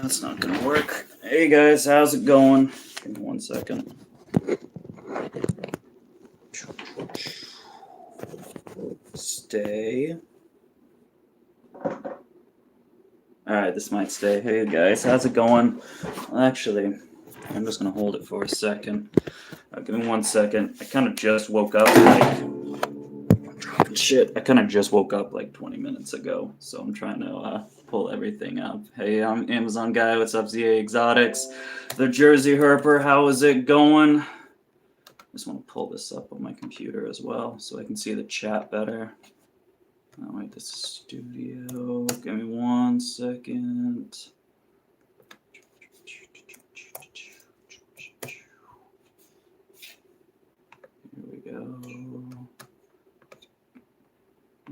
That's not gonna work. Hey guys, how's it going? Give me 1 second. Stay. Alright, this might stay. Hey guys, how's it going? Actually, I'm just gonna hold it for a second. Give me 1 second. I kind of just woke up shit. I kind of just woke up like 20 minutes ago, so I'm trying to pull everything up. Hey, I'm Amazon guy. What's up, ZA Exotics? The Jersey Herper, how is it going? I just want to pull this up on my computer as well so I can see the chat better. Oh, wait, this is studio. Give me 1 second. Here we go.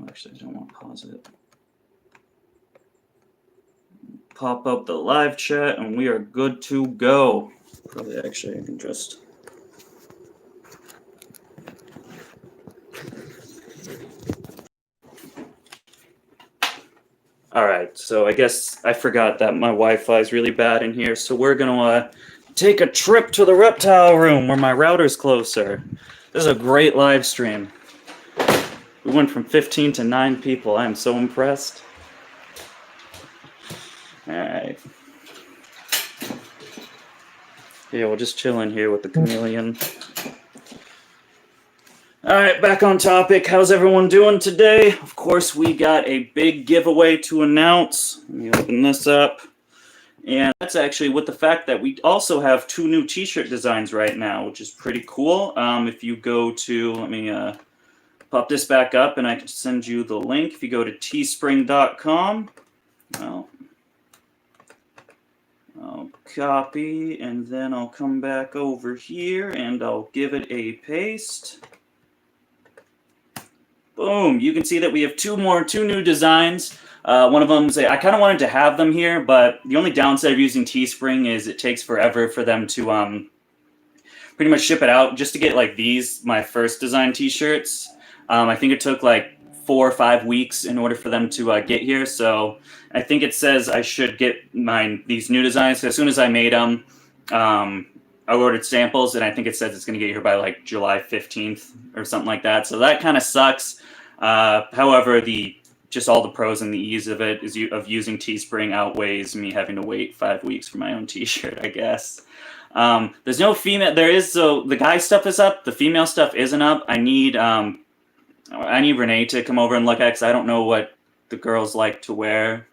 Actually, I don't want to pause it. Pop up the live chat and we are good to go. Probably actually I can just... Alright, so I guess I forgot that my Wi-Fi is really bad in here, so we're gonna take a trip to the reptile room where my router's closer. This is a great live stream. We went from 15 to 9 people. I am so impressed. Alright. Yeah, we'll just chill in here with the chameleon. Alright, back on topic. How's everyone doing today? Of course, we got a big giveaway to announce. Let me open this up. And that's actually with the fact that we also have 2 new t-shirt designs right now, which is pretty cool. If you go to, let me pop this back up and I can send you the link. If you go to teespring.com, well, I'll copy and then I'll come back over here and I'll give it a paste. Boom, you can see that we have 2 new designs. One of them, I kind of wanted to have them here, but the only downside of using Teespring is it takes forever for them to pretty much ship it out. Just to get like these, my first design t-shirts, I think it took like 4 or 5 weeks in order for them to get here. So I think it says I should get these new designs. So as soon as I made them, I ordered samples, and I think it says it's going to get here by like July 15th or something like that. So that kind of sucks. However, just all the pros and the ease of it of using Teespring outweighs me having to wait 5 weeks for my own t-shirt, I guess. There's no female. There is, so the guy stuff is up. The female stuff isn't up. I need Renee to come over and look at it because I don't know what the girls like to wear,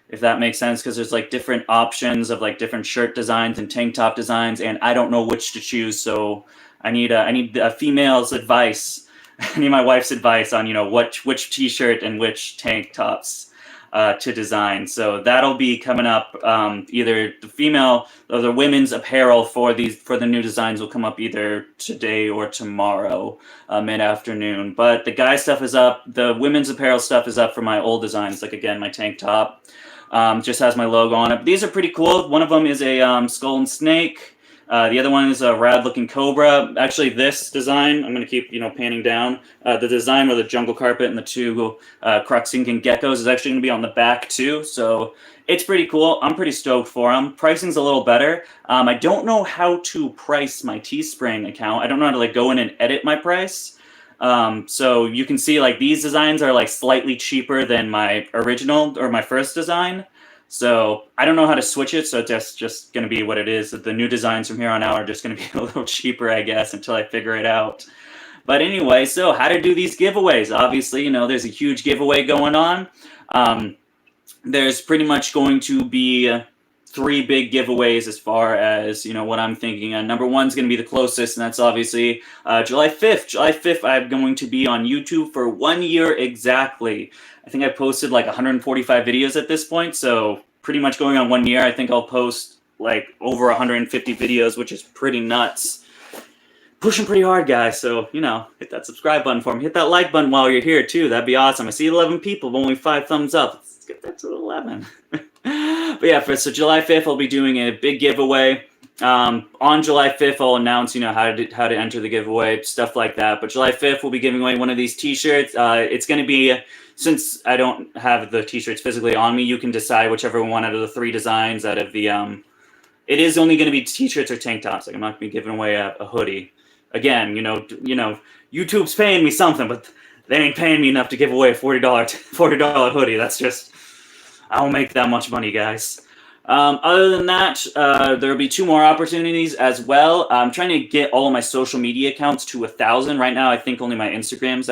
if that makes sense, because there's like different options of like different shirt designs and tank top designs, and I don't know which to choose. So I need a female's advice. I need my wife's advice on which t-shirt and which tank tops to design. So that'll be coming up. Either the female or the women's apparel for the new designs will come up either today or tomorrow, mid-afternoon. But the guy stuff is up. The women's apparel stuff is up for my old designs. Like again, my tank top just has my logo on it. These are pretty cool. One of them is a skull and snake. The other one is a rad-looking cobra. Actually, this design, I'm going to keep panning down. The design with the jungle carpet and the 2 Crux-inking geckos is actually going to be on the back too. So it's pretty cool. I'm pretty stoked for them. Pricing's a little better. I don't know how to price my Teespring account. I don't know how to like go in and edit my price. So you can see like these designs are like slightly cheaper than my original or my first design. So I don't know how to switch it, so that's just going to be what it is. The new designs from here on out are just going to be a little cheaper, I guess, until I figure it out. But anyway, so how to do these giveaways. Obviously, there's a huge giveaway going on. There's pretty much going to be 3 big giveaways as far as, what I'm thinking. Number 1 is going to be the closest, and that's obviously July 5th. July 5th, I'm going to be on YouTube for 1 year exactly. I think I posted like 145 videos at this point, so pretty much going on 1 year. I think I'll post like over 150 videos, which is pretty nuts. Pushing pretty hard, guys, so, hit that subscribe button for me. Hit that like button while you're here, too. That'd be awesome. I see 11 people, but only 5 thumbs up. Let's get that to 11. But yeah, so July 5th, I'll be doing a big giveaway. On July 5th, I'll announce, how to enter the giveaway, stuff like that. But July 5th, we'll be giving away one of these t-shirts. It's going to be since I don't have the t-shirts physically on me, you can decide whichever one out of the 3 designs out of the it is only going to be t-shirts or tank tops. Like I'm not going to be giving away a hoodie. Again, YouTube's paying me something, but they ain't paying me enough to give away a $40 hoodie. That's just, I don't make that much money, guys. Other than that, there will be 2 more opportunities as well. I'm trying to get all of my social media accounts to 1,000 right now. I think only my Instagram's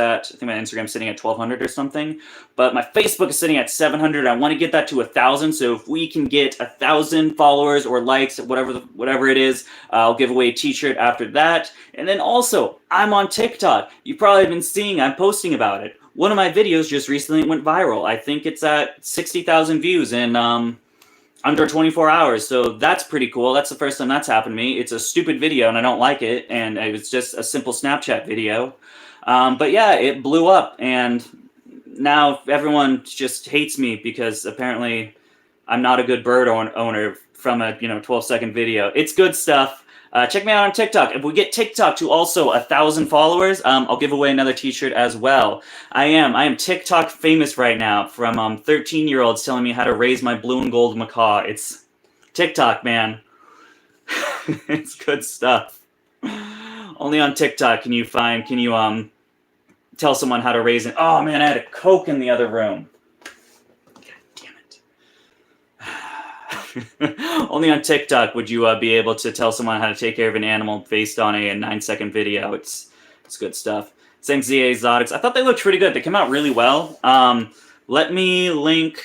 sitting at 1,200 or something, but my Facebook is sitting at 700. I want to get that to 1,000. So if we can get 1,000 followers or likes, whatever it is, I'll give away a t-shirt after that. And then also, I'm on TikTok. You've probably been seeing, I'm posting about it. One of my videos just recently went viral. I think it's at 60,000 views in, under 24 hours, so that's pretty cool. That's the first time that's happened to me. It's a stupid video and I don't like it, and it was just a simple Snapchat video. But yeah, it blew up, and now everyone just hates me because apparently I'm not a good bird owner from a 12-second video. It's good stuff. Check me out on TikTok. If we get TikTok to also 1,000 followers, I'll give away another t-shirt as well. I am TikTok famous right now from 13-year-olds telling me how to raise my blue and gold macaw. It's TikTok, man. It's good stuff. Only on TikTok can you tell someone how to raise it. Oh man, I had a Coke in the other room. Only on TikTok would you be able to tell someone how to take care of an animal based on a 9-second video. It's good stuff. Same ZA Exotics. I thought they looked pretty good. They came out really well. Let me link.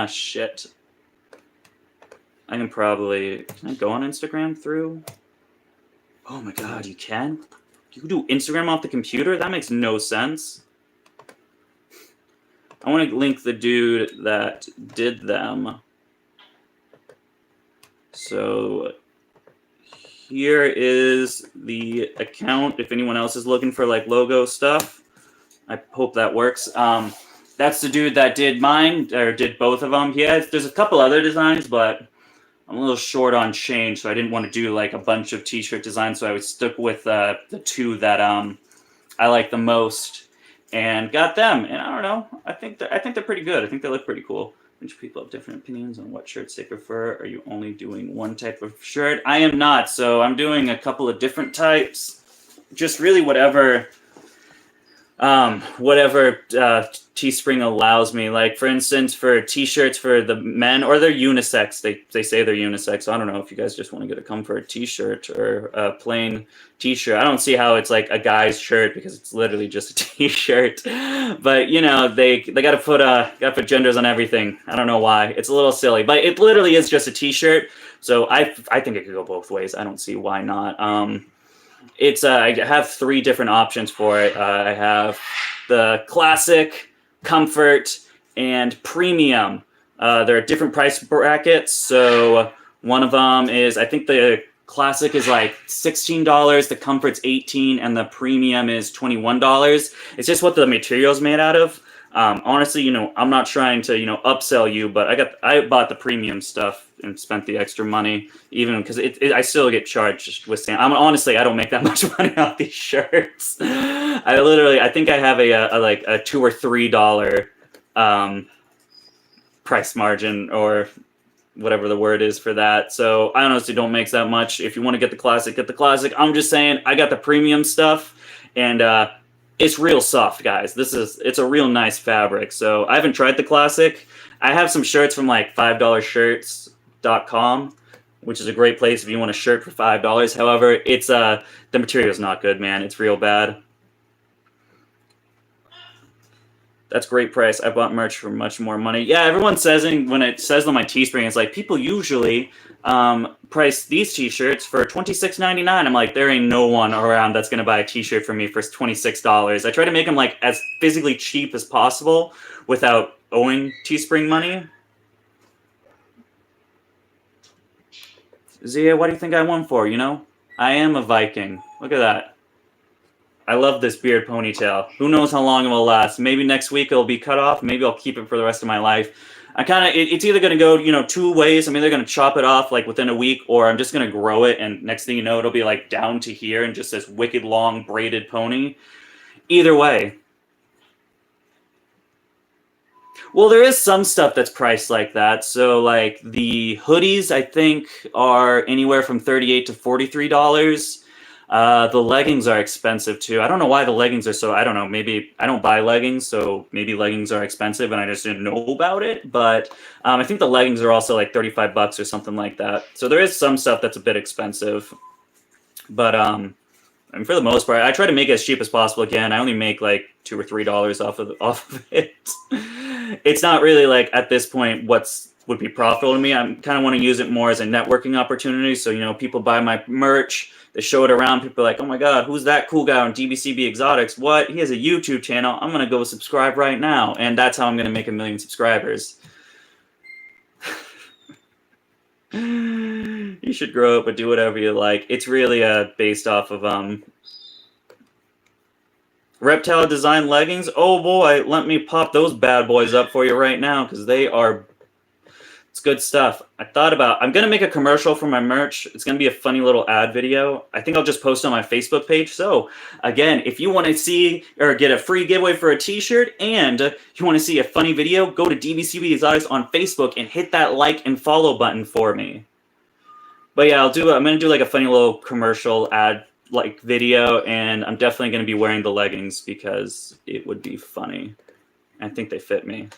Shit. Can I go on Instagram through? Oh my god, you can? You can do Instagram off the computer? That makes no sense. I want to link the dude that did them. So here is the account if anyone else is looking for like logo stuff. I hope that works. That's the dude that did mine, or did both of them. Yeah, there's a couple other designs, but I'm a little short on change, so I didn't want to do like a bunch of t-shirt designs, so I was stuck with the 2 that I like the most and got them. And I don't know, I think they're pretty good. I think they look pretty cool. People have different opinions on what shirts they prefer. Are you only doing one type of shirt? I am not. So I'm doing a couple of different types. Just really whatever Teespring allows me. Like for instance, for t-shirts for the men, or they're unisex. They say they're unisex. So I don't know if you guys just want to get a comfort t-shirt or a plain t-shirt. I don't see how it's like a guy's shirt because it's literally just a t-shirt. But they gotta put genders on everything. I don't know why. It's a little silly, but it literally is just a t-shirt. So I think it could go both ways. I don't see why not. I have 3 different options for it. I have the classic, comfort, and premium. There are different price brackets. So one of them is, I think the classic is like $16, the comfort's $18, and the premium is $21. It's just what the material's made out of. Honestly, I'm not trying to, upsell you, but I bought the premium stuff and spent the extra money, even because I still get charged with saying, honestly, I don't make that much money off these shirts. I think I have a $2 or $3 price margin, or whatever the word is for that. So I honestly don't make that much. If you want to get the classic, get the classic. I'm just saying I got the premium stuff, and it's real soft, guys. It's a real nice fabric. So I haven't tried the classic. I have some shirts from like $5shirts.com, which is a great place if you want a shirt for $5. However, it's the material is not good, man. It's real bad. That's great price. I bought merch for much more money. Yeah, everyone says when it says on my Teespring, it's like people usually price these t-shirts for $26.99. I'm like, there ain't no one around that's gonna buy a t-shirt for me for $26. I try to make them like as physically cheap as possible without owing Teespring money. Zia, what do you think I won for? I am a Viking. Look at that. I love this beard ponytail. Who knows how long it will last? Maybe next week it'll be cut off. Maybe I'll keep it for the rest of my life. It's either going to go, 2 ways. I'm either going to chop it off like within a week, or I'm just going to grow it, and next thing you know, it'll be like down to here and just this wicked long braided pony. Either way. Well, there is some stuff that's priced like that. So, like the hoodies, I think are anywhere from $38 to $43. The leggings are expensive too. I don't know why the leggings are so. I don't know. Maybe I don't buy leggings, so maybe leggings are expensive, and I just didn't know about it. But I think the leggings are also like $35 or something like that. So there is some stuff that's a bit expensive, but and for the most part, I try to make it as cheap as possible. Again, I only make like $2 or $3 off of it. It's not really like at this point would be profitable to me. I kind of want to use it more as a networking opportunity. So people buy my merch, they show it around. People are like, "Oh my God, who's that cool guy on DBCB Exotics? What? He has a YouTube channel. I'm gonna go subscribe right now." And that's how I'm gonna make 1 million subscribers. You should grow up and do whatever you like. It's really based off of Reptile Design leggings. Oh boy, let me pop those bad boys up for you right now because it's good stuff. I'm gonna make a commercial for my merch. It's gonna be a funny little ad video. I think I'll just post on my Facebook page. So again, if you want to see or get a free giveaway for a t-shirt and you want to see a funny video, go to DBCB Exotics on Facebook and hit that like and follow button for me. But yeah, I'm gonna do like a funny little commercial ad like video, and I'm definitely gonna be wearing the leggings because it would be funny. I think they fit me.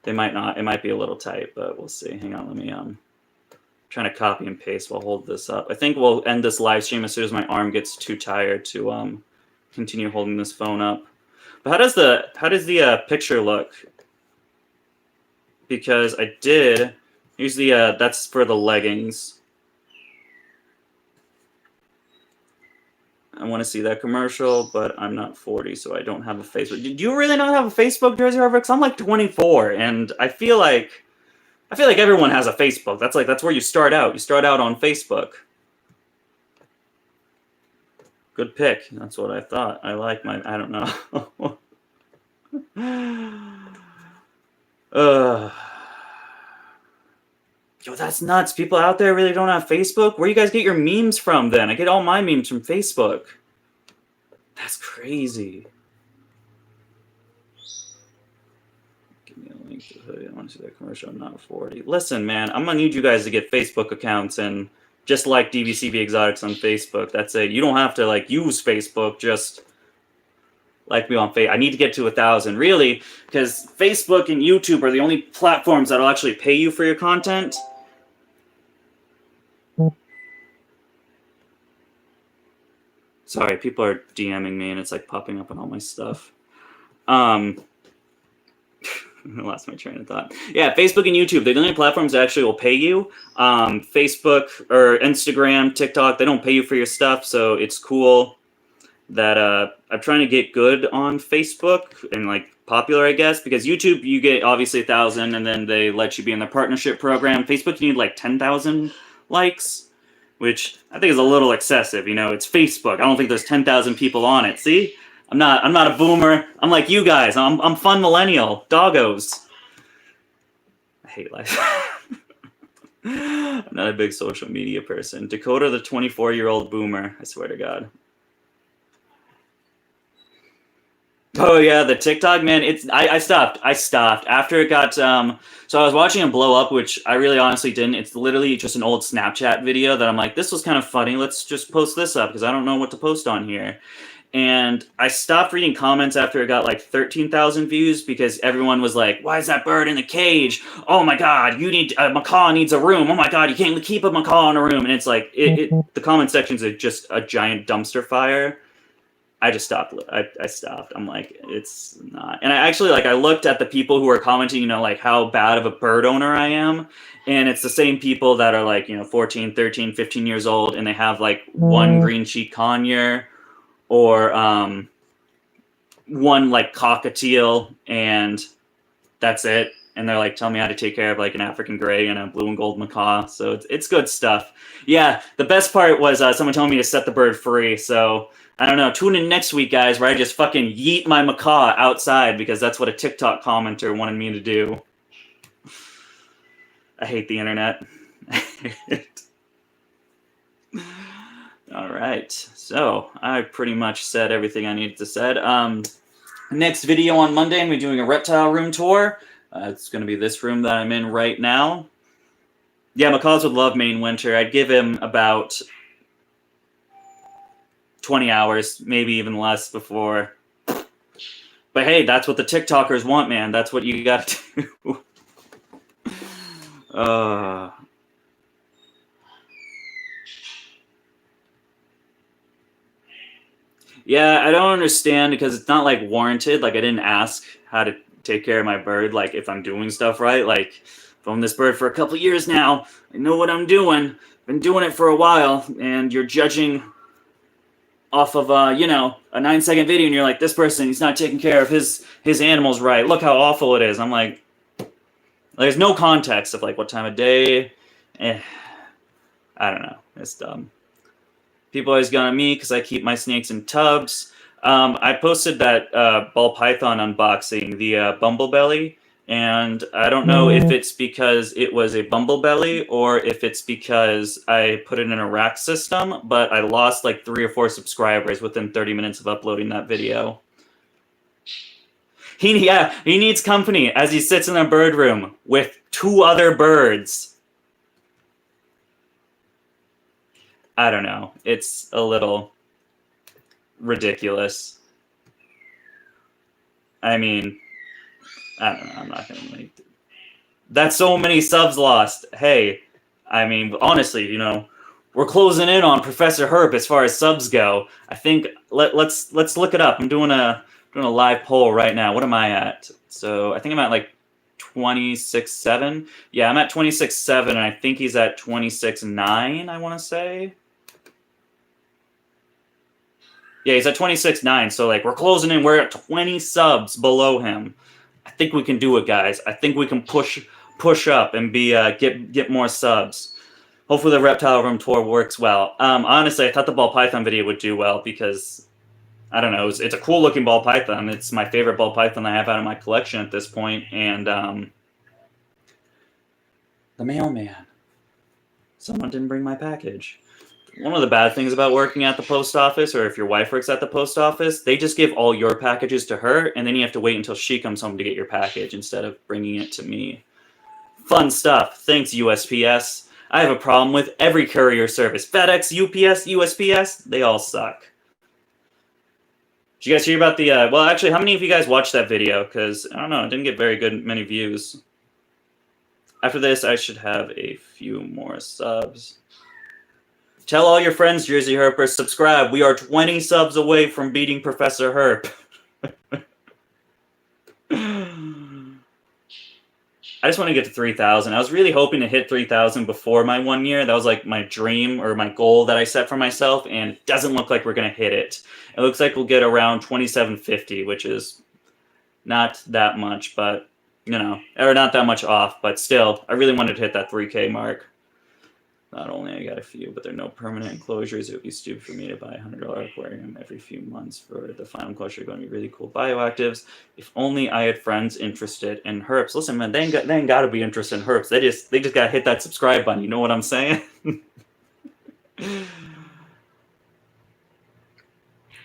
They might not. It might be a little tight, but we'll see. Hang on, let me trying to copy and paste while hold this up. I think we'll end this live stream as soon as my arm gets too tired to continue holding this phone up. But how does the picture look? Because I did. Here's the that's for the leggings. I want to see that commercial, but I'm not 40, so I don't have a Facebook. Do you really not have a Facebook, Jersey River? Because I'm like 24, and I feel like everyone has a Facebook. That's where you start out. You start out on Facebook. Good pick. That's what I thought. I like my. I don't know. Yo, that's nuts. People out there really don't have Facebook? Where you guys get your memes from then? I get all my memes from Facebook. That's crazy. Give me a link to the hoodie. I want to see that commercial. I'm not 40. Listen, man, I'm going to need you guys to get Facebook accounts and just like DBCB Exotics on Facebook. That's it. You don't have to use Facebook. Just like me on Facebook. I need to get to 1,000, really, because Facebook and YouTube are the only platforms that'll actually pay you for your content. Sorry, people are DMing me and it's popping up on all my stuff. I lost my train of thought. Yeah, Facebook and YouTube, they're the only platforms that actually will pay you. Facebook or Instagram, TikTok, they don't pay you for your stuff, so it's cool that I'm trying to get good on Facebook and popular, I guess, because YouTube, you get obviously 1,000 and then they let you be in the partnership program. Facebook, you need 10,000 likes. Which I think is a little excessive. It's Facebook. I don't think there's 10,000 people on it. See, I'm not a boomer. I'm like you guys. I'm fun millennial doggos. I hate life. I'm not a big social media person. Dakota, the 24-year-old boomer. I swear to God. Oh yeah, the TikTok, man. I stopped after it got so I was watching it blow up, which I really honestly didn't. It's literally just an old Snapchat video that I'm like, this was kind of funny. Let's just post this up because I don't know what to post on here. And I stopped reading comments after it got 13,000 views because everyone was like, why is that bird in the cage? Oh my God, a macaw needs a room. Oh my God, you can't keep a macaw in a room. And it's the comment sections are just a giant dumpster fire. I just stopped. I stopped. I'm like, it's not. And I actually I looked at the people who are commenting, how bad of a bird owner I am. And it's the same people that are 14, 13, 15 years old. And they have one green cheek conure or one cockatiel. And that's it. And they're telling me how to take care of an African gray and a blue and gold macaw. So it's good stuff. Yeah. The best part was someone telling me to set the bird free. So I don't know. Tune in next week, guys, where I just fucking yeet my macaw outside because that's what a TikTok commenter wanted me to do. I hate the internet. All right. So I pretty much said everything I needed to say. Next video on Monday, I'm going to be doing a reptile room tour. It's going to be this room that I'm in right now. Yeah, macaws would love Maine Winter. I'd give him about 20 hours, maybe even less before. But hey, that's what the TikTokers want, man. That's what you got to do. Yeah, I don't understand because it's not like warranted. Like I didn't ask how to take care of my bird. Like if I'm doing stuff right. Like I've owned this bird for a couple years now. I know what I'm doing. Been doing it for a while, and you're judging off of a 9-second video, and you're like, this person, he's not taking care of his animals right. Look how awful it is. I'm like, there's no context of like what time of day. I don't know. It's dumb. People always go on me because I keep my snakes in tubs. I posted that ball python unboxing, the Bumblebelly, and I don't know if it's because it was a Bumblebelly or if it's because I put it in a rack system, but I lost like 3 or 4 subscribers within 30 minutes of uploading that video. He needs company as he sits in a bird room with 2 other birds. I don't know. It's a little ridiculous. I mean, I don't know. I'm not going to make... That's so many subs lost. Hey, I mean, honestly, we're closing in on Professor Herp as far as subs go. I think let's look it up. I'm doing a live poll right now. What am I at? So I think I'm at like 26.7. Yeah, I'm at 26.7, and I think he's at 26.9, I want to say. Yeah, he's at 26.9, so like we're closing in. We're at 20 subs below him. I think we can do it, guys. I think we can push up and be get more subs. Hopefully the Reptile Room tour works well. Honestly, I thought the ball python video would do well because I don't know. It's a cool looking ball python. It's my favorite ball python I have out of my collection at this point. And the mailman. Someone didn't bring my package. One of the bad things about working at the post office, or if your wife works at the post office, they just give all your packages to her, and then you have to wait until she comes home to get your package instead of bringing it to me. Fun stuff. Thanks, USPS. I have a problem with every courier service. FedEx, UPS, USPS, they all suck. Did you guys hear about the... well, actually, how many of you guys watched that video? Because, I don't know, it didn't get very many views. After this, I should have a few more subs. Tell all your friends, Jersey Herpers, subscribe. We are 20 subs away from beating Professor Herp. I just want to get to 3,000. I was really hoping to hit 3,000 before my 1 year. That was like my dream or my goal that I set for myself, and it doesn't look like we're going to hit it. It looks like we'll get around 2,750, which is not that much, but, or not that much off, but still, I really wanted to hit that 3K mark. Not only I got a few, but there are no permanent enclosures. It would be stupid for me to buy a $100 aquarium every few months for the final enclosure. Going to be really cool bioactives. If only I had friends interested in herps. Listen, man, they ain't got to be interested in herps. They just got to hit that subscribe button. You know what I'm saying?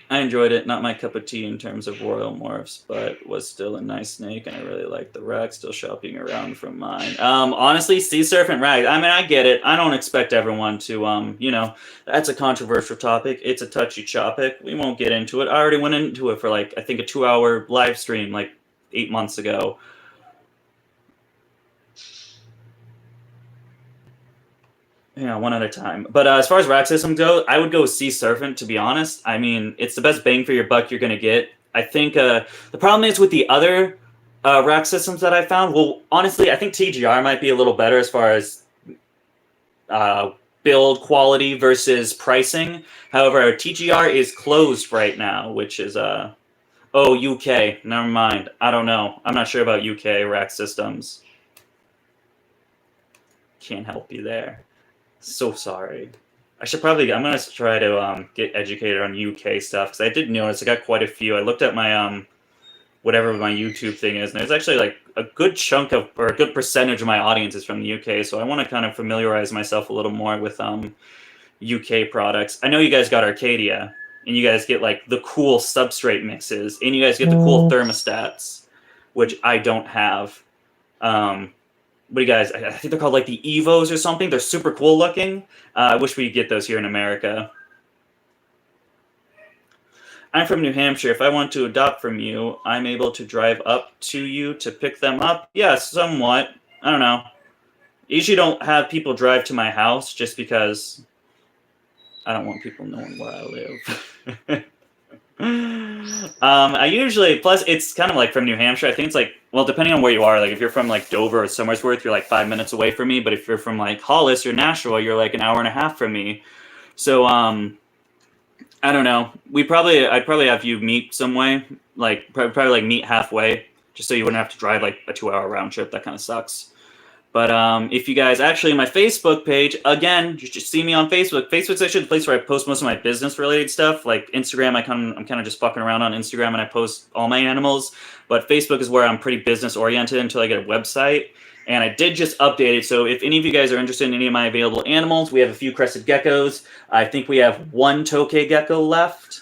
I enjoyed it. Not my cup of tea in terms of royal morphs, but was still a nice snake, and I really liked the rag. Still shopping around from mine. Honestly, sea serpent rag. I mean, I get it. I don't expect everyone to, that's a controversial topic. It's a touchy topic. We won't get into it. I already went into it for like, I think a 2-hour live stream like 8 months ago. One at a time. But as far as rack systems go, I would go with Sea Serpent, to be honest. I mean, it's the best bang for your buck you're going to get. I think the problem is with the other rack systems that I found, well, honestly, I think TGR might be a little better as far as build quality versus pricing. However, TGR is closed right now, which is, UK. Never mind. I don't know. I'm not sure about UK rack systems. Can't help you there. So sorry. I'm going to try to get educated on UK stuff, because I did notice I got quite a few. I looked at my, whatever my YouTube thing is, and there's actually like a good chunk of, or a good percentage of my audience is from the UK, so I want to kind of familiarize myself a little more with UK products. I know you guys got Arcadia. and you guys get like the cool substrate mixes, and you guys get the cool thermostats, which I don't have. What do you guys? I think they're called like the Evos or something. They're super cool looking. I wish we could get those here in America. I'm from New Hampshire. If I want to adopt from you, I'm able to drive up to you to pick them up? Yeah, somewhat. I don't know. I usually don't have people drive to my house just because I don't want people knowing where I live. I usually, plus it's kind of like from New Hampshire. I think it's like, well, depending on where you are, like if you're from like Dover or Somersworth, you're like 5 minutes away from me. But if you're from like Hollis or Nashua, you're like an hour and a half from me. So, I don't know. I'd probably have you meet some way, like probably like meet halfway, just so you wouldn't have to drive like a 2-hour round trip. That kind of sucks. But if you guys actually, my Facebook page, again, you just see me on Facebook. Facebook's actually the place where I post most of my business related stuff. Like Instagram, I'm kind of just fucking around on Instagram and I post all my animals. But Facebook is where I'm pretty business oriented until I get a website. And I did just update it. So if any of you guys are interested in any of my available animals, we have a few crested geckos. I think we have one tokay gecko left.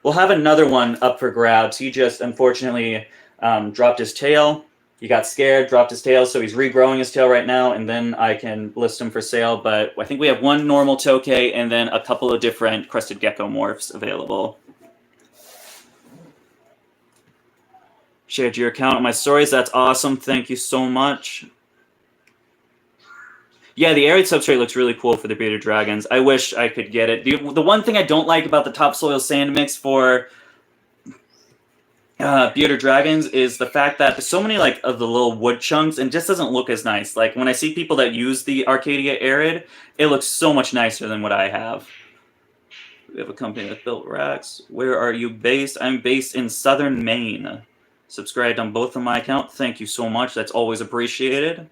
We'll have another one up for grabs. He just unfortunately dropped his tail. He got scared, dropped his tail, so he's regrowing his tail right now, and then I can list him for sale. But I think we have one normal tokay and then a couple of different crested gecko morphs available. Shared your account on my stories. That's awesome. Thank you so much. Yeah, the arid substrate looks really cool for the bearded dragons. I wish I could get it. The one thing I don't like about the topsoil sand mix for bearded dragons is the fact that there's so many like of the little wood chunks and just doesn't look as nice. Like when I see people that use the Arcadia Arid, it looks so much nicer than what I have. We have a company that built racks. Where are you based? I'm based in southern Maine. Subscribed on both of my accounts. Thank you so much. That's always appreciated.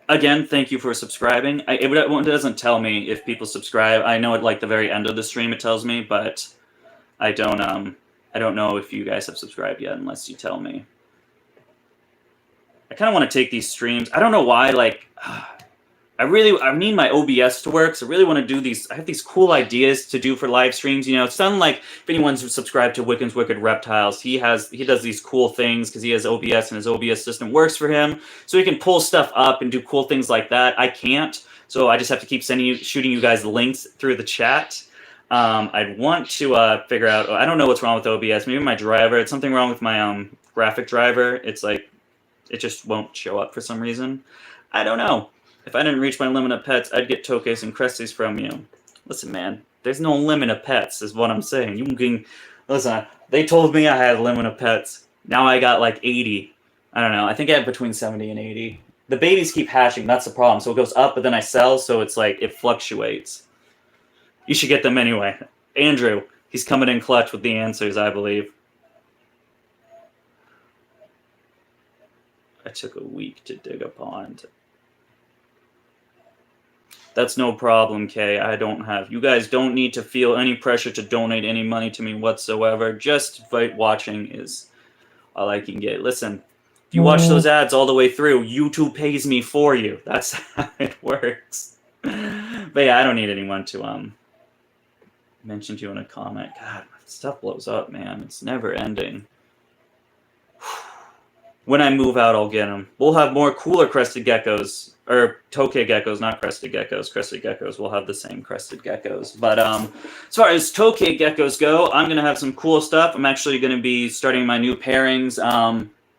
Again, thank you for subscribing. It doesn't tell me if people subscribe. I know at like the very end of the stream it tells me, but I don't know if you guys have subscribed yet unless you tell me. I kind of want to take these streams. I don't know why, like, I need my OBS to work, so I really want to do these. I have these cool ideas to do for live streams. You know, it's done like if anyone's subscribed to Wiccan's Wicked Reptiles, he does these cool things because he has OBS and his OBS system works for him, so he can pull stuff up and do cool things like that. I can't, so I just have to keep shooting you guys links through the chat. I'd want to figure out. I don't know what's wrong with OBS. Maybe my driver. It's something wrong with my graphic driver. It's like it just won't show up for some reason. I don't know. If I didn't reach my limit of pets, I'd get tokays and cresties from you. Listen, man, there's no limit of pets, is what I'm saying. You can listen. They told me I had a limit of pets. Now I got like 80. I don't know. I think I have between 70 and 80. The babies keep hatching. That's the problem. So it goes up, but then I sell, so it's like it fluctuates. You should get them anyway. Andrew, he's coming in clutch with the answers, I believe. I took a week to dig a pond. That's no problem, Kay. You guys don't need to feel any pressure to donate any money to me whatsoever. Just watching is all I can get. Listen, if you watch those ads all the way through, YouTube pays me for you. That's how it works. But yeah, I don't need anyone to mention to you in a comment. God, stuff blows up, man. It's never ending. When I move out, I'll get them. We'll have more cooler crested geckos. Or tokay geckos, not crested geckos. Crested geckos will have the same crested geckos. But as far as tokay geckos go, I'm going to have some cool stuff. I'm actually going to be starting my new pairings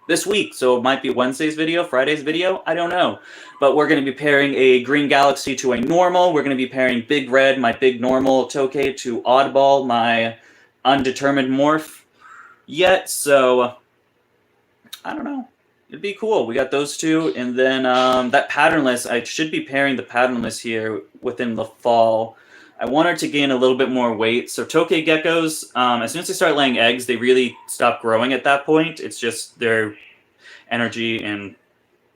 this week. So it might be Wednesday's video, Friday's video. I don't know. But we're going to be pairing a Green Galaxy to a normal. We're going to be pairing Big Red, my big normal tokay, to Oddball, my undetermined morph yet. So I don't know. It'd be cool. We got those two, and then that patternless. I should be pairing the patternless here within the fall. I want her to gain a little bit more weight. So tokay geckos, as soon as they start laying eggs, they really stop growing at that point. It's just their energy and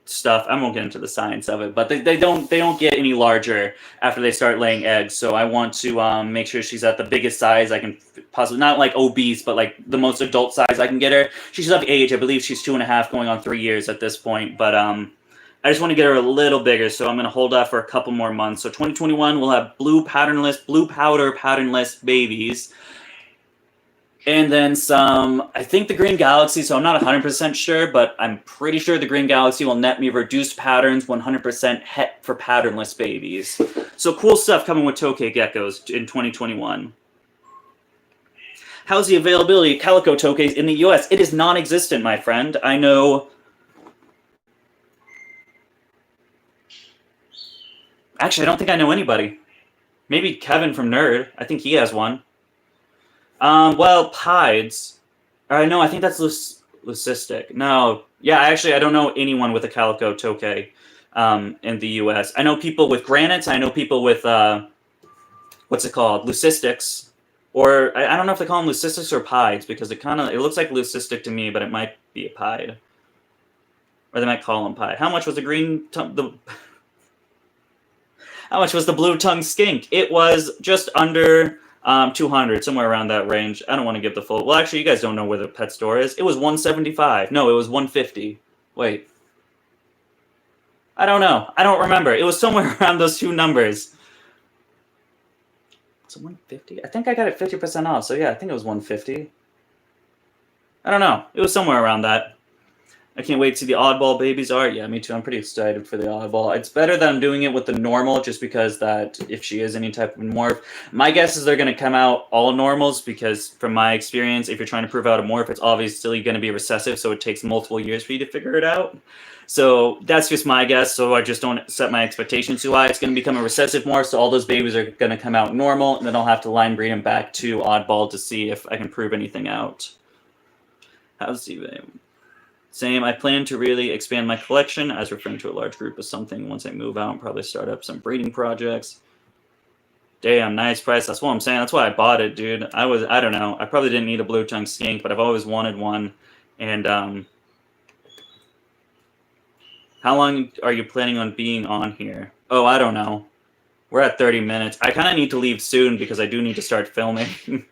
stuff. I won't get into the science of it, but they don't get any larger after they start laying eggs. So I want to make sure she's at the biggest size I can possibly, not like obese, but like the most adult size I can get her. She's of age. I believe she's 2.5 going on 3 years at this point. But I just want to get her a little bigger, so I'm going to hold off for a couple more months. So 2021, we'll have blue powder patternless babies. And then some, I think the Green Galaxy, so I'm not 100% sure, but I'm pretty sure the Green Galaxy will net me reduced patterns, 100% het for patternless babies. So cool stuff coming with Tokay geckos in 2021. How's the availability of calico tokays in the US? It is non-existent, my friend. I know. Actually, I don't think I know anybody. Maybe Kevin from Nerd. I think he has one. Well, Pieds. No, I think that's leucistic. No. Yeah, actually, I don't know anyone with a calico tokay in the US. I know people with granites. I know people with, what's it called? Leucistics. Or, I don't know if they call them leucistics or pieds, because it looks like leucistic to me, but it might be a pied. Or they might call them pied. How much was how much was the blue tongue skink? It was just under 200, somewhere around that range. I don't want to give the full. Well, actually, you guys don't know where the pet store is. It was 175. No, it was 150. Wait. I don't know. I don't remember. It was somewhere around those two numbers. Was it 150? I think I got it 50% off. So yeah, I think it was 150. I don't know. It was somewhere around that. I can't wait to see the oddball babies art. Yeah, me too. I'm pretty excited for the oddball. It's better that I'm doing it with the normal, just because that if she is any type of morph, my guess is they're going to come out all normals, because from my experience, if you're trying to prove out a morph, it's obviously going to be recessive, so it takes multiple years for you to figure it out. So that's just my guess, so I just don't set my expectations too high. It's going to become a recessive morph, so all those babies are going to come out normal, and then I'll have to line breed them back to oddball to see if I can prove anything out. How's the baby? Same, I plan to really expand my collection as referring to a large group of something once I move out and probably start up some breeding projects. Damn, nice price. That's what I'm saying. That's why I bought it, dude. I don't know. I probably didn't need a blue tongue skink, but I've always wanted one. And how long are you planning on being on here? Oh, I don't know. We're at 30 minutes. I kind of need to leave soon because I do need to start filming.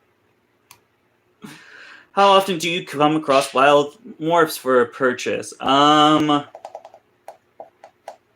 How often do you come across wild morphs for a purchase? I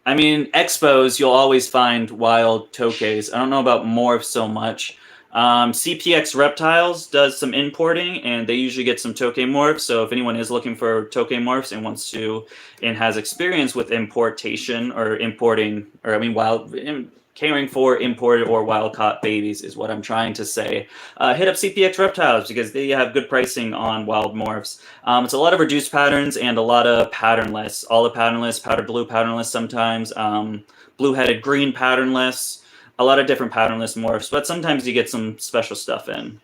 mean, expos, you'll always find wild tokays. I don't know about morphs so much. CPX Reptiles does some importing, and they usually get some tokay morphs. So if anyone is looking for tokay morphs and wants to, and has experience with importation or importing, or I mean, caring for imported or wild-caught babies is what I'm trying to say. Hit up CPX Reptiles because they have good pricing on wild morphs. It's a lot of reduced patterns and a lot of patternless. All the patternless, powdered blue patternless sometimes, blue-headed green patternless, a lot of different patternless morphs, but sometimes you get some special stuff in.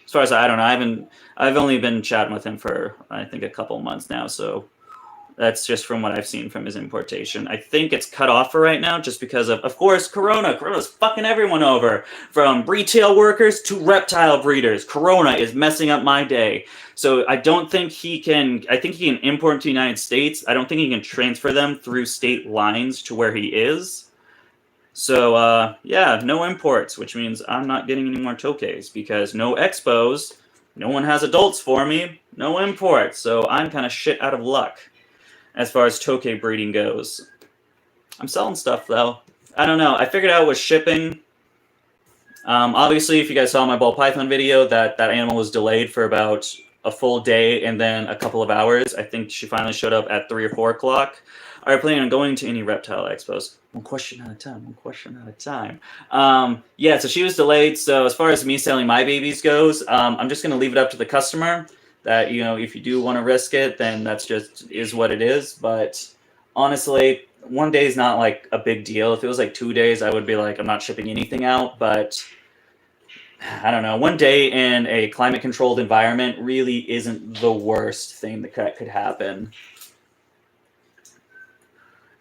As far as I don't know, I've only been chatting with him for, I think, a couple months now, so that's just from what I've seen from his importation. I think it's cut off for right now just because of course, Corona. Corona's fucking everyone over. From retail workers to reptile breeders. Corona is messing up my day. So I don't think he can... I think he can import to the United States. I don't think he can transfer them through state lines to where he is. So, yeah, no imports, which means I'm not getting any more tokays because no expos, no one has adults for me, no imports. So I'm kind of shit out of luck as far as tokay breeding goes. I'm selling stuff, though. I don't know. I figured out with shipping. Obviously, if you guys saw my ball python video, that animal was delayed for about a full day and then a couple of hours. I think she finally showed up at 3 or 4 o'clock. Are you planning on going to any reptile expos? One question at a time. Yeah, so she was delayed. So as far as me selling my babies goes, I'm just going to leave it up to the customer. That, you know, if you do want to risk it, then that's just is what it is. But honestly, 1 day is not like a big deal. If it was like 2 days, I would be like, I'm not shipping anything out. But I don't know. 1 day in a climate controlled environment really isn't the worst thing that could happen.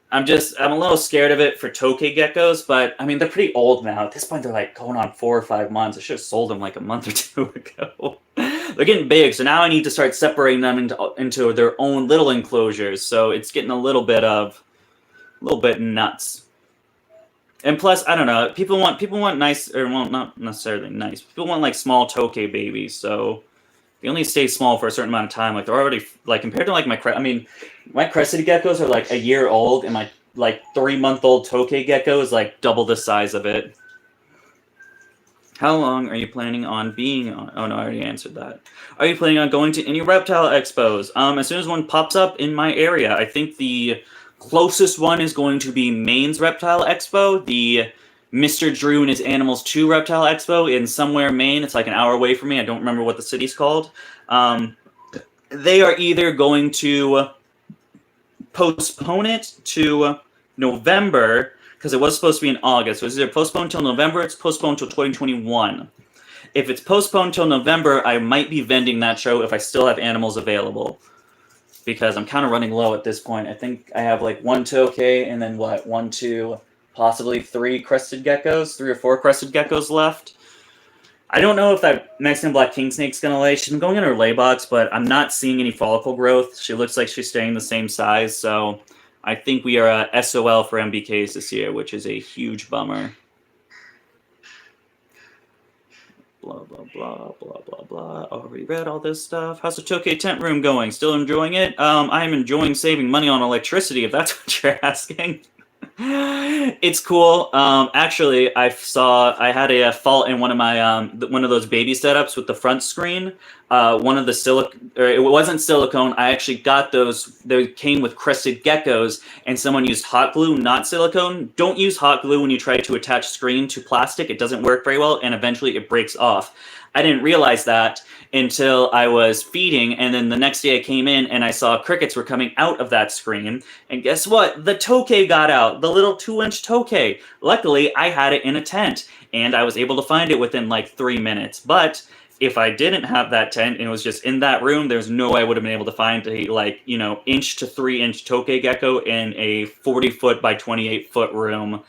I'm a little scared of it for tokay geckos, but I mean, they're pretty old now. At this point, they're like going on 4 or 5 months. I should have sold them like a month or 2 ago. They're getting big, so now I need to start separating them into their own little enclosures. So it's getting a little bit nuts. And plus, I don't know. People want nice, or well, not necessarily nice. People want like small tokay babies. So they only stay small for a certain amount of time. Like they're already like compared to like my crested geckos are like a year old, and my like 3-month-old tokay gecko is like double the size of it. How long are you planning on being on? Oh no, I already answered that. Are you planning on going to any reptile expos? As soon as one pops up in my area, I think the closest one is going to be Maine's Reptile Expo, the Mr. Drew and his Animals 2 Reptile Expo in somewhere Maine. It's like an hour away from me. I don't remember what the city's called. They are either going to postpone it to November, because it was supposed to be in August. So it's either postponed until November, it's postponed until 2021. If it's postponed till November, I might be vending that show if I still have animals available, because I'm kind of running low at this point. I think I have like 1 tokay and then what, 1, 2, possibly 3 crested geckos, 3 or 4 crested geckos left. I don't know if that Mexican black king snake's gonna lay. She's been going in her lay box, but I'm not seeing any follicle growth. She looks like she's staying the same size, so I think we are SOL for MBKs this year, which is a huge bummer. Blah, blah, blah, blah, blah, blah. Already read all this stuff. How's the Tokay tent room going? Still enjoying it? I'm enjoying saving money on electricity, if that's what you're asking. It's cool. Actually, I had a fault in one of my one of those baby setups with the front screen. One of the it wasn't silicone. I actually got those. They came with crested geckos, and someone used hot glue, not silicone. Don't use hot glue when you try to attach screen to plastic. It doesn't work very well, and eventually it breaks off. I didn't realize that until I was feeding, and then the next day I came in and I saw crickets were coming out of that screen, and guess what? The tokay got out, the little 2-inch tokay. Luckily, I had it in a tent, and I was able to find it within like 3 minutes, but if I didn't have that tent and it was just in that room, there's no way I would have been able to find a, like, 1 to 3-inch tokay gecko in a 40-foot by 28-foot room.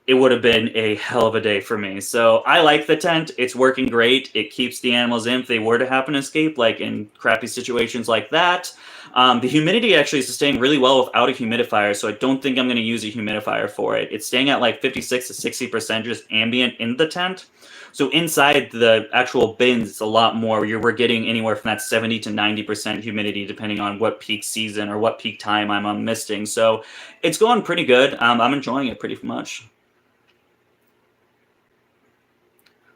It would have been a hell of a day for me. So I like the tent. It's working great. It keeps the animals in if they were to happen to escape, like in crappy situations like that. The humidity actually is staying really well without a humidifier, so I don't think I'm going to use a humidifier for it. It's staying at like 56 to 60% just ambient in the tent. So inside the actual bins, it's a lot more. We're getting anywhere from that 70 to 90% humidity, depending on what peak season or what peak time I'm misting. So it's going pretty good. I'm enjoying it pretty much.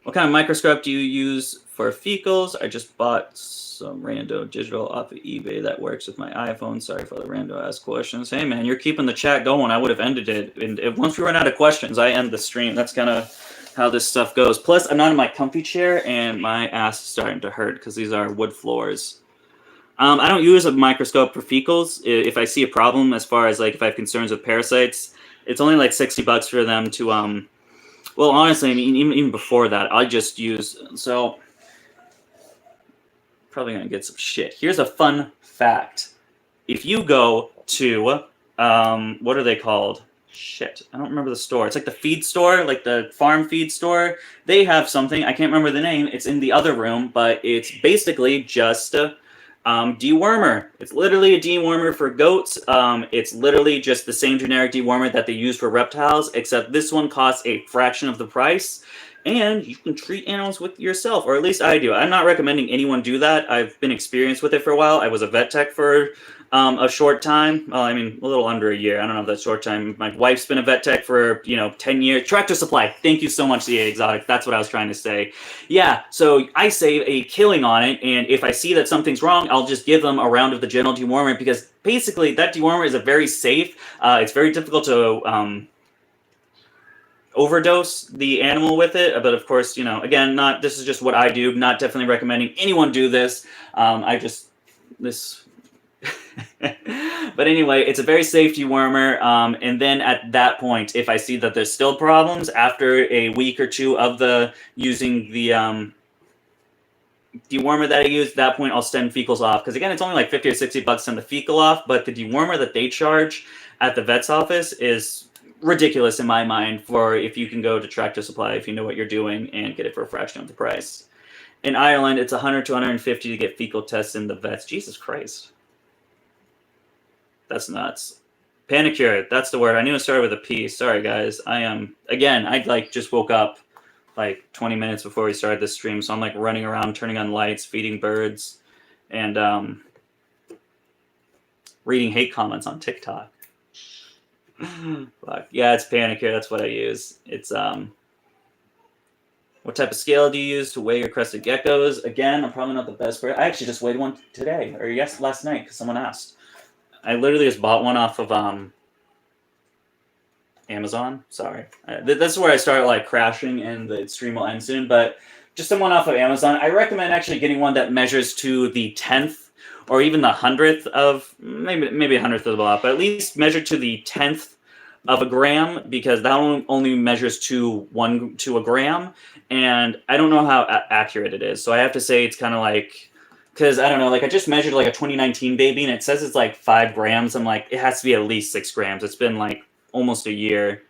What kind of microscope do you use for fecals? I just bought some rando digital off of eBay that works with my iPhone. Sorry for the rando ask questions. Hey man, you're keeping the chat going. I would have ended it. And once we run out of questions, I end the stream. That's kind of how this stuff goes. Plus, I'm not in my comfy chair and my ass is starting to hurt because these are wood floors. I don't use a microscope for fecals. If I see a problem, as far as like if I have concerns with parasites, it's only like $60 for them to well, honestly, I mean, even before that, I just use, so, probably going to get some shit. Here's a fun fact. If you go to, what are they called? Shit, I don't remember the store. It's like the feed store, like the farm feed store. They have something, I can't remember the name. It's in the other room, but it's basically just dewormer. It's literally a dewormer for goats. It's literally just the same generic dewormer that they use for reptiles, except this one costs a fraction of the price, and you can treat animals with yourself, or at least I do. I'm not recommending anyone do that. I've been experienced with it for a while. I was a vet tech for a short time. Well, I mean, a little under a year. I don't know if that's short time. My wife's been a vet tech for, 10 years. Tractor Supply. Thank you so much, CA Exotic. That's what I was trying to say. Yeah, so I save a killing on it, and if I see that something's wrong, I'll just give them a round of the general dewormer, because basically that dewormer is a very safe. It's very difficult to overdose the animal with it, but of course, again, this is just what I do. Not definitely recommending anyone do this. But anyway, it's a very safe dewormer, and then at that point, if I see that there's still problems after a week or two of using the dewormer that I use, at that point I'll send fecals off, because again, it's only like $50 or $60 to send the fecal off, but the dewormer that they charge at the vet's office is ridiculous in my mind for if you can go to Tractor Supply if you know what you're doing and get it for a fraction of the price. In Ireland, it's $100 to $150 to get fecal tests in the vets. Jesus Christ. That's nuts. Panicure, that's the word. I knew it started with a P. Sorry, guys. I just woke up like 20 minutes before we started this stream, so I'm like running around, turning on lights, feeding birds, and reading hate comments on TikTok. Fuck. Yeah, it's Panicure. That's what I use. It's what type of scale do you use to weigh your crested geckos? Again, I'm probably not the best for it. I actually just weighed one today, or last night, because someone asked. I literally just bought one off of Amazon. Sorry, this is where I start like crashing, and the stream will end soon. But just someone off of Amazon. I recommend actually getting one that measures to the 10th or even the 100th of maybe 100th of a lot, but at least measure to the 10th of a gram, because that one only measures to a gram, and I don't know how accurate it is. So I have to say it's kind of like, because I don't know, like I just measured like a 2019 baby, and it says it's like 5 grams. I'm like, it has to be at least 6 grams. It's been like almost a year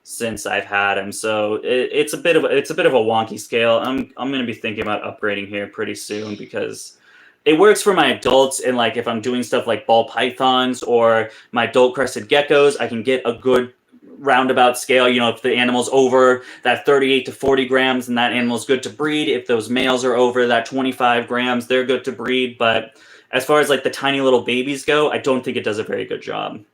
since I've had him, so it's a bit of a wonky scale. I'm going to be thinking about upgrading here pretty soon, because it works for my adults, and like if I'm doing stuff like ball pythons or my adult crested geckos, I can get a good roundabout scale. You know, if the animal's over that 38 to 40 grams, then that animal's good to breed. If those males are over that 25 grams, they're good to breed. But as far as like the tiny little babies go, I don't think it does a very good job.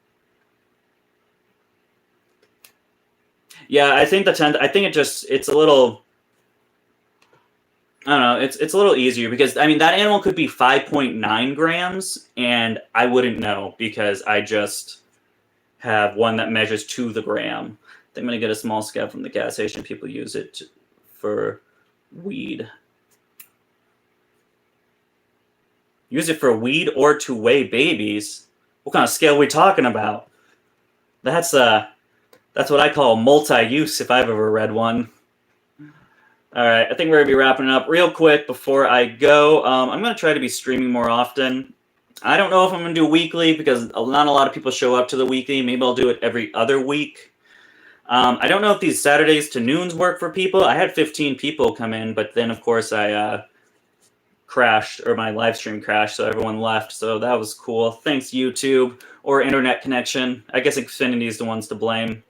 Yeah, I think the 10th, I think it's a little, I don't know, it's a little easier, because I mean that animal could be 5.9 grams and I wouldn't know, because I just have one that measures to the gram. I think I'm gonna get a small scale from the gas station. People use it for weed. Use it for weed or to weigh babies? What kind of scale are we talking about? That's what I call multi-use, if I've ever read one. All right, I think we're going to be wrapping it up real quick before I go. I'm going to try to be streaming more often. I don't know if I'm going to do weekly, because not a lot of people show up to the weekly. Maybe I'll do it every other week. I don't know if these Saturdays to noons work for people. I had 15 people come in, but then, of course, I crashed, or my live stream crashed, so everyone left. So that was cool. Thanks, YouTube, or internet connection. I guess Xfinity is the ones to blame.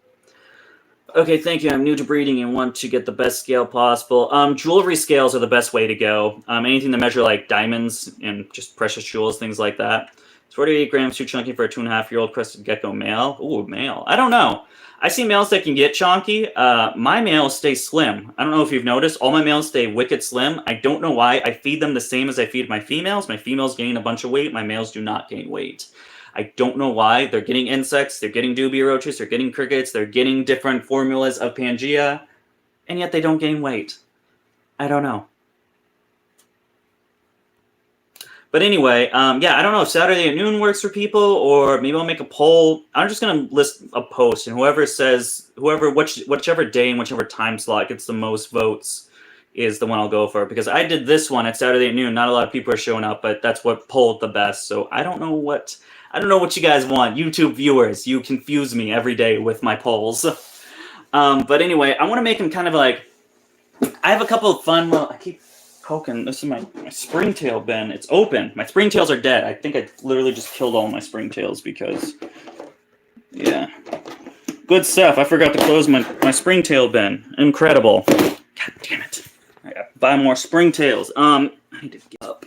Okay, thank you. I'm new to breeding and want to get the best scale possible. Jewelry scales are the best way to go. Anything to measure like diamonds and just precious jewels, things like that. It's 48 grams, too chunky for a 2.5-year-old crested gecko male. Ooh, male. I don't know. I see males that can get chonky. My males stay slim. I don't know if you've noticed. All my males stay wicked slim. I don't know why. I feed them the same as I feed my females. My females gain a bunch of weight. My males do not gain weight. I don't know why. They're getting insects, they're getting dubia roaches, they're getting crickets, they're getting different formulas of Pangea, and yet they don't gain weight. I don't know. But anyway, yeah, I don't know if Saturday at noon works for people, or maybe I'll make a poll. I'm just going to list a post, and whichever day and whichever time slot gets the most votes is the one I'll go for. Because I did this one at Saturday at noon. Not a lot of people are showing up, but that's what polled the best. So I don't know what you guys want. YouTube viewers, you confuse me every day with my polls. But anyway, I want to make them kind of like, I have a couple of fun, I keep poking, this is my springtail bin. It's open. My springtails are dead. I think I literally just killed all my springtails because, yeah. Good stuff. I forgot to close my springtail bin. Incredible. God damn it. I gotta buy more springtails. I need to get up.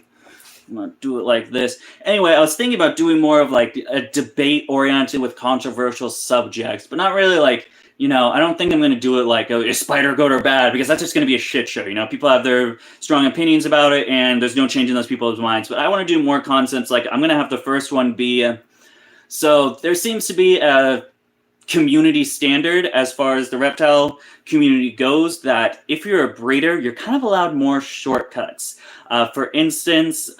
I'm going to do it like this. Anyway, I was thinking about doing more of like a debate oriented with controversial subjects, but not really like, you know, I don't think I'm going to do it like, is spider good or bad? Because that's just going to be a shit show. You know, people have their strong opinions about it, and there's no changing those people's minds. But I want to do more concepts. Like, I'm going to have the first one be, so there seems to be a community standard as far as the reptile community goes, that if you're a breeder, you're kind of allowed more shortcuts. For instance,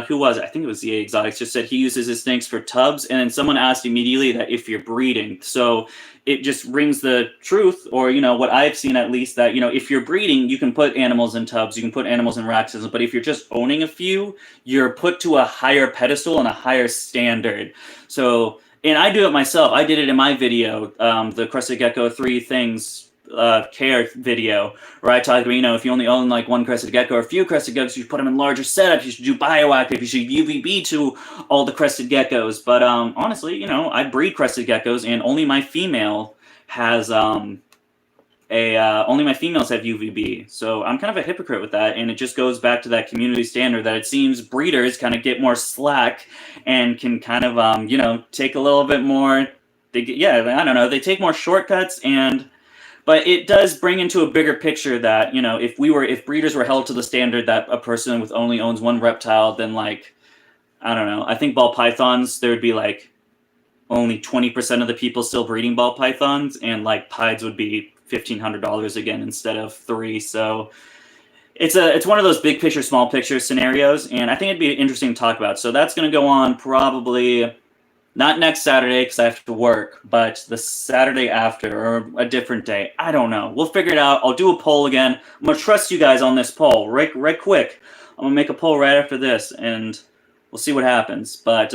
who was it? I think it was ZA Exotics, just said he uses his snakes for tubs, and then someone asked immediately that if you're breeding. So it just rings the truth, or, you know, what I've seen at least, that, you know, if you're breeding, you can put animals in tubs, you can put animals in rack systems, but if you're just owning a few, you're put to a higher pedestal and a higher standard. So, and I do it myself. I did it in my video, the Crested Gecko 3 Things care video, where I talked about, you know, if you only own like one crested gecko or a few crested geckos, you should put them in larger setups, you should do bioactive, you should UVB to all the crested geckos. But honestly, you know, I breed crested geckos, and only my female has only my females have UVB. So I'm kind of a hypocrite with that, and it just goes back to that community standard that it seems breeders kind of get more slack and can kind of take a little bit more. I don't know. They take more shortcuts, but it does bring into a bigger picture that if breeders were held to the standard that a person with only owns one reptile, then like I don't know. I think ball pythons, there would be like only 20% of the people still breeding ball pythons, and like pieds would be $1,500 again instead of $3. So it's one of those big picture, small picture scenarios, and I think it'd be interesting to talk about. So that's going to go on probably not next Saturday because I have to work, but the Saturday after or a different day. I don't know. We'll figure it out. I'll do a poll again. I'm going to trust you guys on this poll right quick. I'm going to make a poll right after this, and we'll see what happens. But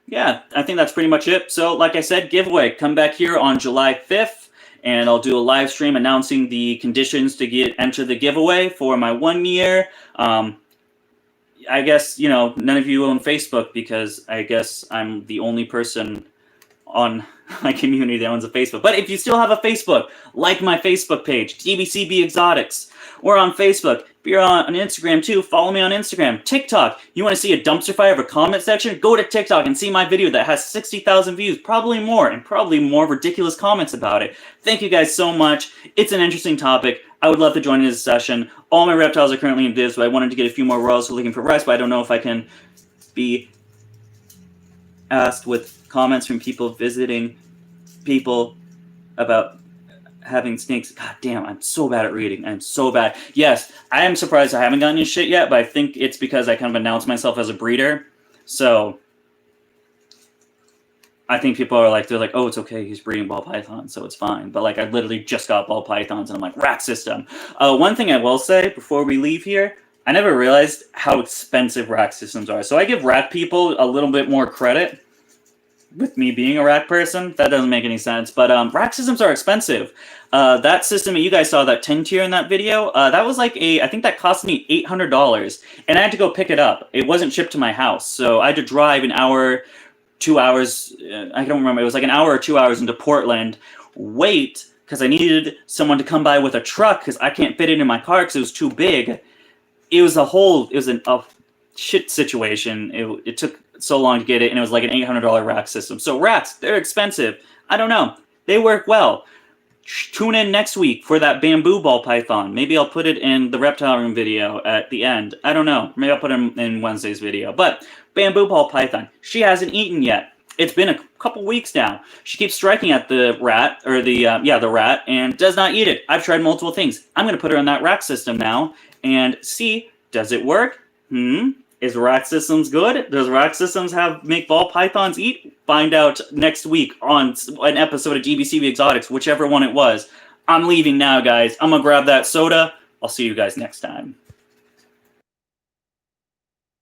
yeah, I think that's pretty much it. So like I said, giveaway. Come back here on July 5th, and I'll do a live stream announcing the conditions to enter the giveaway for my 1 year. I guess, none of you own Facebook because I guess I'm the only person on my community that owns a Facebook. But if you still have a Facebook, like my Facebook page, DBCB Exotics. We're on Facebook. If you're on Instagram too, follow me on Instagram. TikTok. You want to see a dumpster fire of a comment section? Go to TikTok and see my video that has 60,000 views, probably more, and probably more ridiculous comments about it. Thank you guys so much. It's an interesting topic. I would love to join in this session. All my reptiles are currently in divs, but I wanted to get a few more royals who are looking for rest, but I don't know if I can be asked with comments from people visiting people about having snakes. God damn, I'm so bad at reading. I'm so bad. Yes, I am surprised I haven't gotten any shit yet, but I think it's because I kind of announced myself as a breeder. So I think people are like, they're like, oh, it's okay, he's breeding ball pythons, so it's fine. But like, I literally just got ball pythons, and I'm like, rack system. One thing I will say before we leave here, I never realized how expensive rack systems are. So I give rack people a little bit more credit. With me being a rack person, that doesn't make any sense. But rack systems are expensive. That system that you guys saw, that 10 tier in that video, that was like I think that cost me $800. And I had to go pick it up. It wasn't shipped to my house. So I had to drive an hour, 2 hours. I don't remember. It was like an hour or 2 hours into Portland. Wait, because I needed someone to come by with a truck because I can't fit it in my car because it was too big. It was a shit situation. It took so long to get it, and it was like an $800 rack system. So racks, they're expensive. I don't know. They work well. Tune in next week for that bamboo ball python. Maybe I'll put it in the reptile room video at the end. I don't know. Maybe I'll put it in Wednesday's video. But bamboo ball python, she hasn't eaten yet. It's been a couple weeks now. She keeps striking at the rat, or the rat, and does not eat it. I've tried multiple things. I'm going to put her in that rack system now and see, does it work? Is rack systems good? Does rack systems make ball pythons eat? Find out next week on an episode of DBCB Exotics, whichever one it was. I'm leaving now, guys. I'm going to grab that soda. I'll see you guys next time.